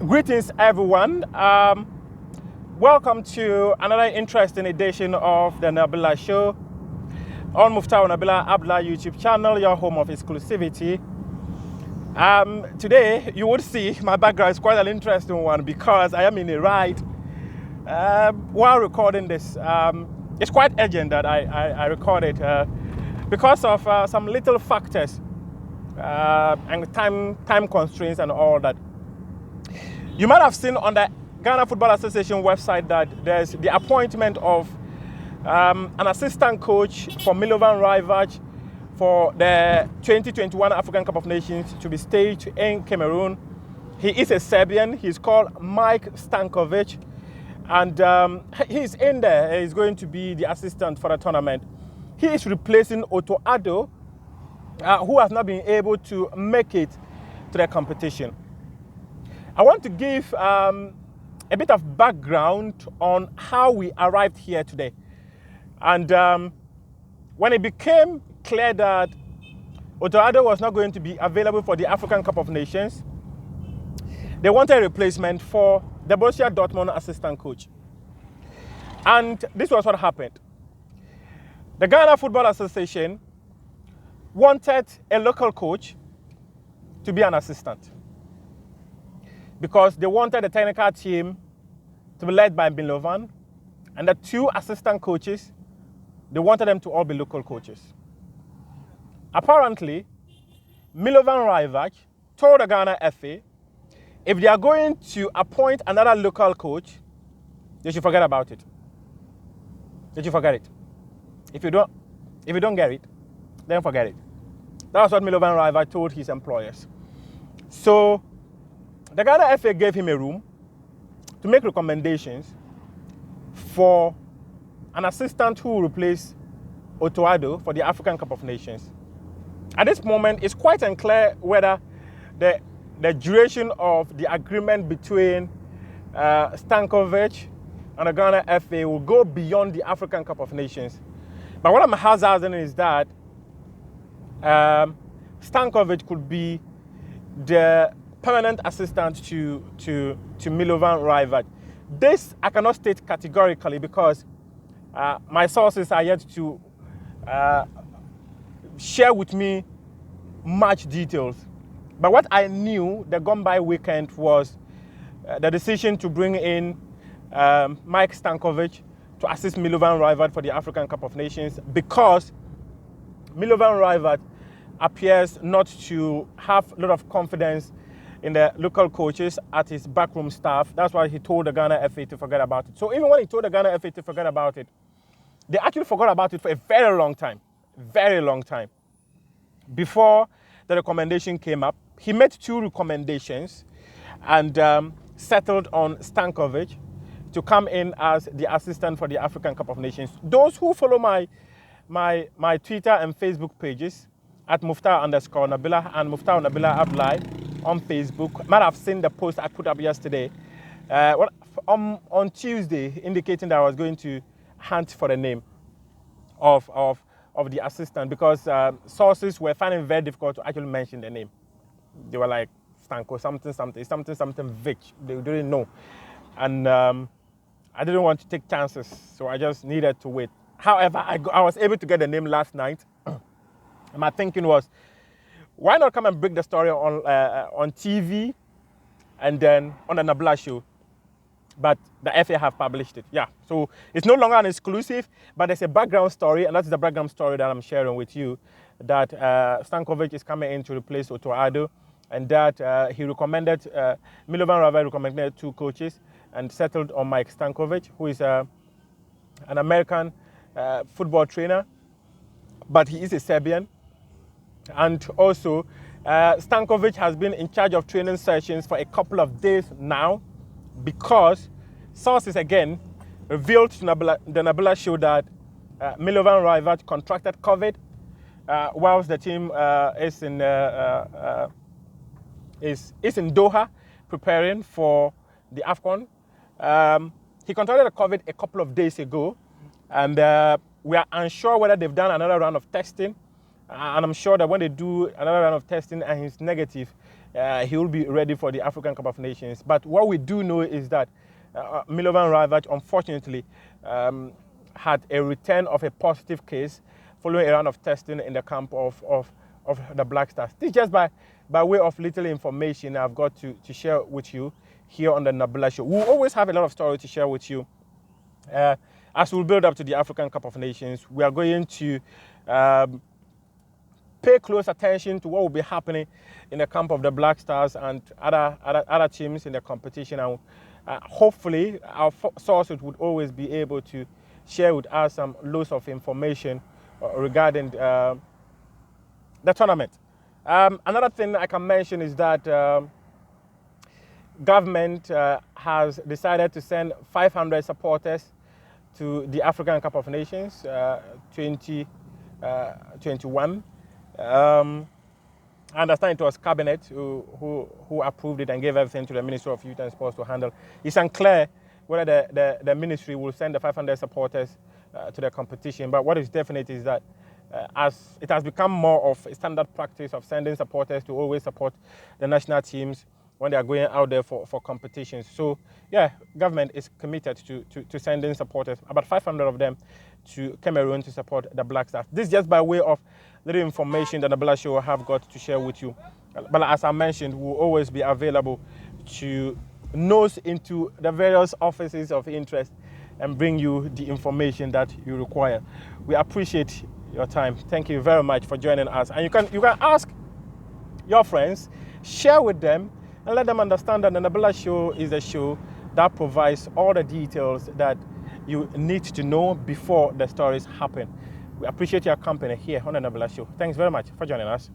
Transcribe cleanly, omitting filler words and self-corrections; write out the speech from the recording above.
Greetings, everyone. Welcome to another interesting edition of the Nabila Show on Mufta Nabila Abdullah YouTube channel, your home of exclusivity. Today, you would see my background is quite an interesting one because I am in a ride while recording this. It's quite urgent that I record it because of some little factors and time constraints and all that. You might have seen on the Ghana Football Association website that there's the appointment of an assistant coach for Milovan Rajevac for the 2021 African Cup of Nations to be staged in Cameroon. He is a Serbian. He's called Mike Stankovic. And he's in there. He's going to be the assistant for the tournament. He is replacing Otto Addo, who has not been able to make it to the competition. I want to give a bit of background on how we arrived here today. And when it became clear that Otto Addo was not going to be available for the African Cup of Nations, they wanted a replacement for the Borussia Dortmund assistant coach. And this was what happened. The Ghana Football Association wanted a local coach to be an assistant, because they wanted the technical team to be led by Milovan, and the two assistant coaches, they wanted them to all be local coaches. Apparently, Milovan Rajevac told the Ghana FA, if they are going to appoint another local coach, they should forget about it. They should forget it. If you don't get it, then forget it. That's what Milovan Rajevac told his employers. So the Ghana FA gave him a room to make recommendations for an assistant who will replace Otto Addo for the African Cup of Nations. At this moment, it's quite unclear whether the duration of the agreement between Stankovic and the Ghana FA will go beyond the African Cup of Nations. But what I'm hazarding is that Stankovic could be the permanent assistant to Milovan Rajevac. This I cannot state categorically because my sources are yet to share with me much details. But what I knew the gone by weekend was the decision to bring in Mike Stankovic to assist Milovan Rajevac for the African Cup of Nations, because Milovan Rajevac appears not to have a lot of confidence in the local coaches at his backroom staff. That's why he told the Ghana FA to forget about it. So even when he told the Ghana FA to forget about it, they actually forgot about it for a very long time. Before the recommendation came up, he made two recommendations and settled on Stankovic to come in as the assistant for the African Cup of Nations. Those who follow my Twitter and Facebook pages at Mufta_Nabila and Mufta_Nabila Abdullah on Facebook might have seen the post I put up yesterday on Tuesday, indicating that I was going to hunt for the name of the assistant, because sources were finding it very difficult to actually mention the name. They were like Stanko something Vic. They didn't know, and I didn't want to take chances, so I just needed to wait. However, I was able to get the name last night. And my thinking was, why not come and break the story on TV and then on the Nabila Show? But the FA have published it. Yeah, so it's no longer an exclusive, but there's a background story, and that's the background story that I'm sharing with you, that Stankovic is coming in to replace Otto Addo, and that he recommended, Milovan Rajevac recommended two coaches and settled on Mike Stankovic, who is an American football trainer, but he is a Serbian. And also, Stankovic has been in charge of training sessions for a couple of days now, because sources again revealed to the Nabila Show that Milovan Rajevac contracted COVID whilst the team is in Doha preparing for the Afcon. He contracted COVID a couple of days ago, and we are unsure whether they've done another round of testing And I'm sure that when they do another round of testing and he's negative, he will be ready for the African Cup of Nations. But what we do know is that Milovan Rajevac, unfortunately, had a return of a positive case following a round of testing in the camp of the Black Stars. This is just by way of little information I've got to share with you here on the Nabila Show. We'll always have a lot of stories to share with you. As we build up to the African Cup of Nations, we are going to pay close attention to what will be happening in the camp of the Black Stars and other teams in the competition. And hopefully, our sources would always be able to share with us some loads of information regarding the tournament. Another thing I can mention is that government has decided to send 500 supporters to the African Cup of Nations 2021. I understand it was Cabinet who approved it and gave everything to the Ministry of Youth and Sports to handle. It's unclear whether the ministry will send the 500 supporters to the competition, but what is definite is that as it has become more of a standard practice of sending supporters to always support the national teams when they are going out there for competitions. So yeah, government is committed to sending supporters, about 500 of them, to Cameroon to support the Black Stars. This is just by way of little information that the Nabila Show have got to share with you. But as I mentioned, we'll always be available to nose into the various offices of interest and bring you the information that you require. We appreciate your time. Thank you very much for joining us. And you can ask your friends, share with them, and let them understand that the Nabila Show is a show that provides all the details that you need to know before the stories happen. We appreciate your company here on the Nabila Show. Thanks very much for joining us.